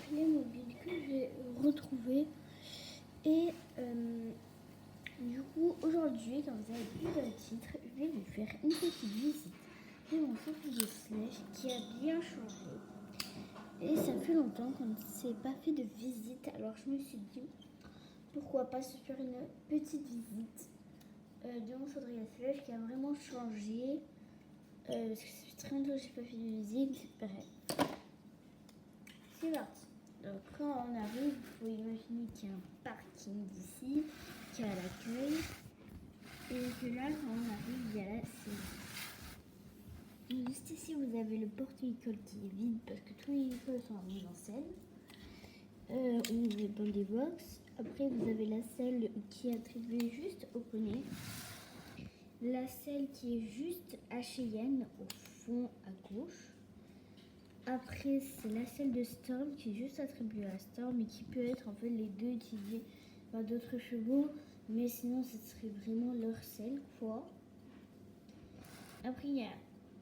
Playmobil que j'ai retrouvé. Et du coup, aujourd'hui, comme vous avez vu dans le titre, je vais vous faire une petite visite de mon centre de Slush qui a bien changé. Et ça fait longtemps qu'on ne s'est pas fait de visite, alors je me suis dit, pourquoi pas se faire une petite visite de mon centre de Slush qui a vraiment changé. Parce que ça fait très longtemps que j'ai pas fait de visite, bref. C'est parti. Donc quand on arrive, il faut imaginer qu'il y a un parking d'ici, qu'il y a l'accueil, et que là, quand on arrive, il y a la scène. Juste ici, vous avez le porte-véhicule qui est vide parce que tous les véhicules sont mis en selle. On est dans des box. Après, vous avez la selle qui est attribuée juste au poney. La selle qui est juste à Cheyenne, au fond à gauche. Après, c'est la selle de Storm qui est juste attribuée à Storm et qui peut être en fait les deux utilisés par d'autres chevaux. Mais sinon, ce serait vraiment leur selle, quoi. Après, il y a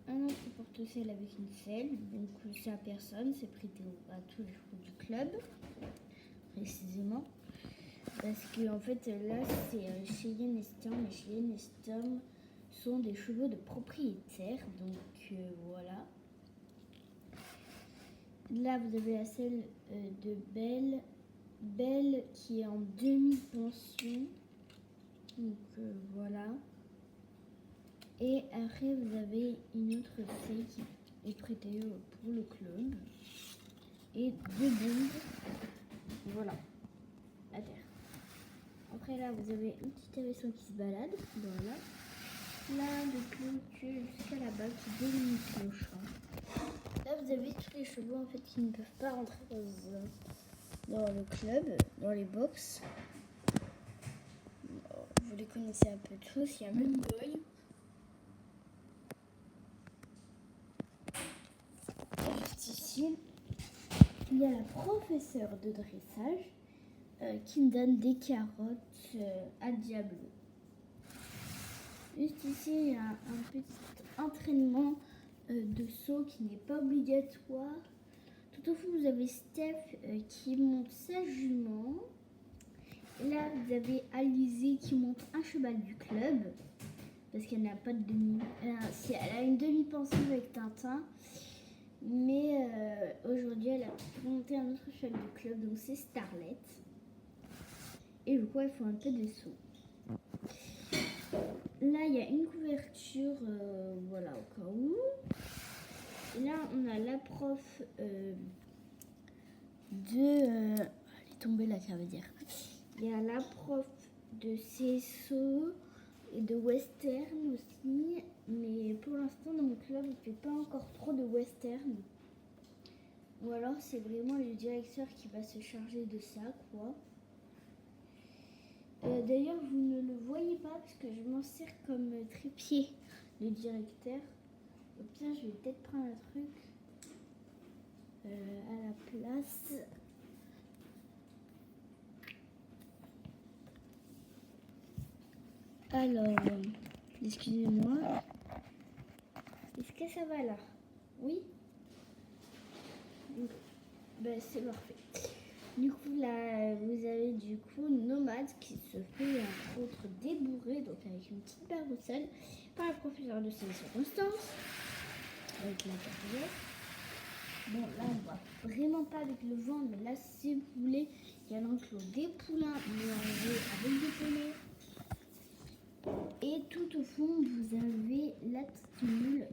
un autre porte-selle avec une selle. Donc, c'est à personne. C'est prêté à tous les chevaux du club, précisément. Parce que, en fait, là, c'est Cheyenne et Storm. Et Cheyenne et Storm sont des chevaux de propriétaires. Donc, voilà. Là, vous avez la selle de Belle. Belle qui est en demi-pension. Donc, voilà. Et après, vous avez une autre selle qui est prêtée pour le club. Et deux bombes. Voilà. À terre. Après, là, vous avez un petit hérisson qui se balade. Voilà. Là, de clôture jusqu'à là-bas qui délimite le champ. Là, vous avez tous les chevaux en fait qui ne peuvent pas rentrer dans le club, dans les box. Vous les connaissez un peu tous. Il y a même Goy. Juste ici, il y a la professeure de dressage qui me donne des carottes à Diablo. Juste ici, il y a un petit entraînement de saut qui n'est pas obligatoire. Tout au fond, vous avez Steph qui monte sa jument. Et là, vous avez Alizée qui monte un cheval du club. Parce qu'elle n'a pas de demi... Elle a une demi-pension avec Tintin. Mais aujourd'hui, elle a monté un autre cheval du club. Donc, c'est Starlet. Et du coup, elle fait un peu de saut. Là, il y a une couverture, voilà, au cas où. Et là, on a la prof elle est tombée là, ça veut dire. Il y a la prof de CSO et de western aussi. Mais pour l'instant, dans mon club, on ne fait pas encore trop de western. Ou alors, c'est vraiment le directeur qui va se charger de ça, quoi. D'ailleurs, vous ne le voyez pas parce que je m'en sers comme trépied, le directeur. Au pire, je vais peut-être prendre un truc à la place. Alors, excusez-moi. Est-ce que ça va là? Oui? Ben, c'est parfait. Du coup, là, vous avez du coup Nomade qui se fait entre autres débourrer, donc avec une petite barre au sol, par la professeure de ces circonstances, avec la carrière. Bon, là, on voit vraiment pas avec le vent, mais là, si vous voulez, il y a l'enclos des poulains mélangés avec des poneys. Et tout au fond, vous avez la petite mule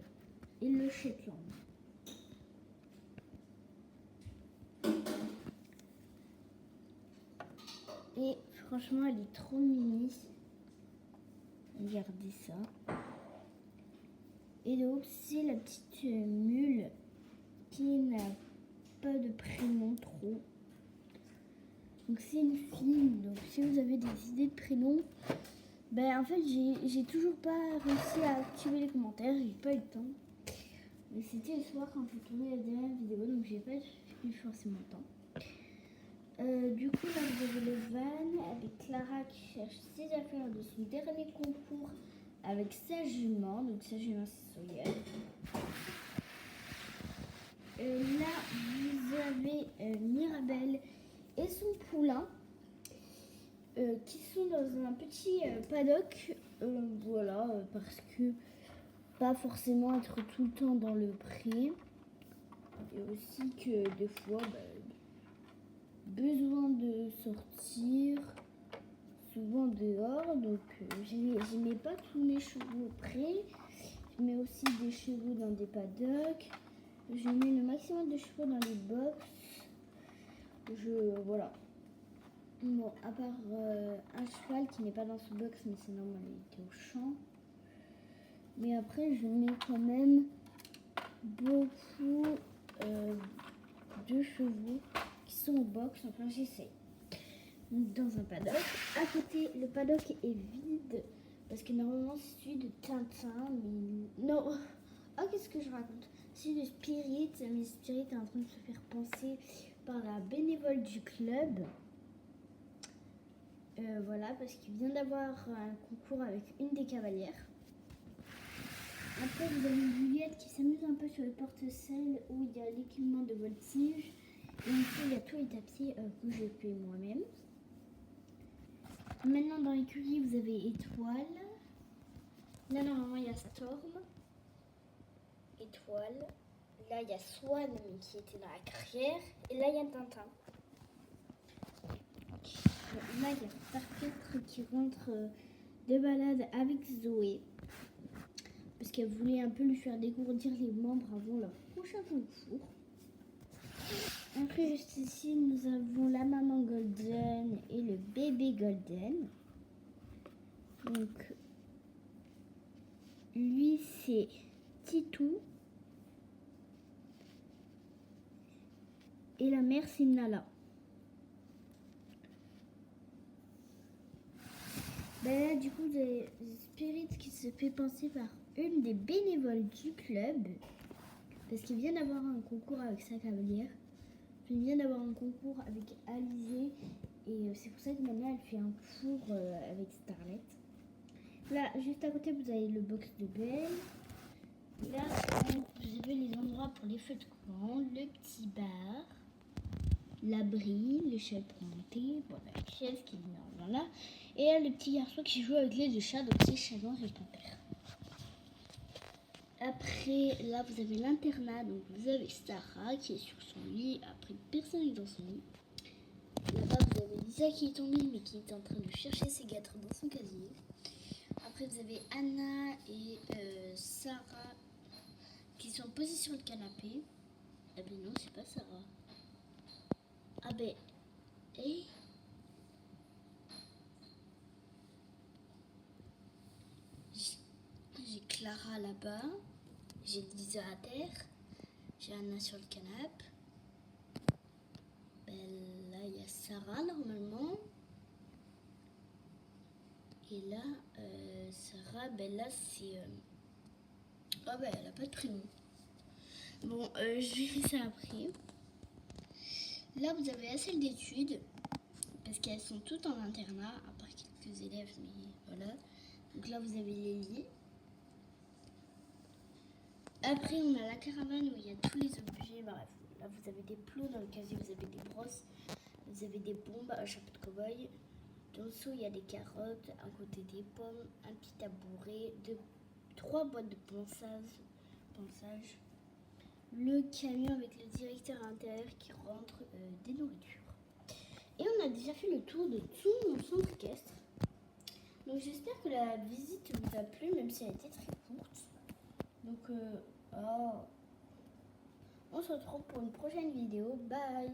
et le Shetland. Et franchement, elle est trop mimi. Regardez ça. Et donc, c'est la petite mule qui n'a pas de prénom trop. Donc, c'est une fille. Donc, si vous avez des idées de prénoms, ben en fait, j'ai toujours pas réussi à activer les commentaires. J'ai pas eu le temps. Mais c'était le soir quand j'ai tourné la dernière vidéo, donc j'ai pas eu forcément le temps. Du coup, là, vous avez le van avec Clara qui cherche ses affaires de son dernier concours avec sa jument. Donc, sa jument, c'est Sawyer. Là, vous avez Mirabelle et son poulain qui sont dans un petit paddock. Voilà, parce que pas forcément être tout le temps dans le pré. Et aussi que des fois, besoin de sortir souvent dehors. Donc, je mets pas tous mes chevaux au pré. Je mets aussi des chevaux dans des paddocks. Je mets le maximum de chevaux dans les box. Voilà. Bon, à part un cheval qui n'est pas dans ce box, mais c'est normal, il était au champ. Mais après, je mets quand même beaucoup de chevaux qui sont au box. Enfin, j'essaie. Dans un paddock. À côté, le paddock est vide parce que normalement c'est celui de Tintin, mais non. Ah, qu'est-ce que je raconte? Celui de Spirit, mais Spirit est en train de se faire penser par la bénévole du club. Voilà, parce qu'il vient d'avoir un concours avec une des cavalières. Après, vous avez Juliette qui s'amuse un peu sur le porte-selle où il y a l'équipement de voltige. Et ici, il y a tous les tapis que j'ai fait moi-même. Maintenant, dans l'écurie, vous avez Étoile. Là, normalement, il y a Storm. Étoile. Là, il y a Swan, mais qui était dans la carrière. Et là, il y a Tintin. Là, il y a Parker qui rentre de balade avec Zoé. Parce qu'elle voulait un peu lui faire dégourdir les membres avant leur prochain concours. Après, juste ici, nous avons la maman Golden et le bébé Golden. Donc, lui, c'est Titou. Et la mère, c'est Nala. Là, du coup, vous avez Spirit qui se fait penser par une des bénévoles du club. Parce qu'il vient d'avoir un concours avec sa cavalière. Il vient d'avoir un concours avec Alizé. Et c'est pour ça que maintenant, elle fait un four avec Starlet. Là, juste à côté, vous avez le box de Belle. Là, vous avez les endroits pour les feux de camp, le petit bar, l'abri, l'échelle pour monter, bon, la chaise qui est dans là. Et là, le petit garçon qui joue avec les deux chats, donc c'est Chat Noir et Panthère. Après, là, vous avez l'internat, donc vous avez Sarah qui est sur son lit. Après, personne n'est dans son lit. Là-bas, vous avez Lisa qui est tombée, mais qui est en train de chercher ses gâteaux dans son casier. Après, vous avez Anna et Sarah qui sont posées sur le canapé. Ah ben non, c'est pas Sarah. Ah ben, et j'ai Clara là-bas. J'ai Lisa à terre. J'ai Anna sur le canapé. Ben, là, il y a Sarah normalement. Et là, Sarah, ben là, c'est... Ah ben, elle a pas de prénom. Bon, je verrai ça après. Là, vous avez la salle d'études. Parce qu'elles sont toutes en internat, à part quelques élèves, mais voilà. Donc là, vous avez les lits. Après, on a la caravane où il y a tous les objets. Bref, là, vous avez des plots dans le casier, vous avez des brosses, vous avez des bombes, un chapeau de cow-boy. Dans le dessous, il y a des carottes, à côté des pommes, un petit tabouret, 3 boîtes de ponçage, le camion avec le directeur à l'intérieur qui rentre des nourritures. Et on a déjà fait le tour de tout mon centre équestre. Donc j'espère que la visite vous a plu, même si elle était très courte. Donc on se retrouve pour une prochaine vidéo. Bye!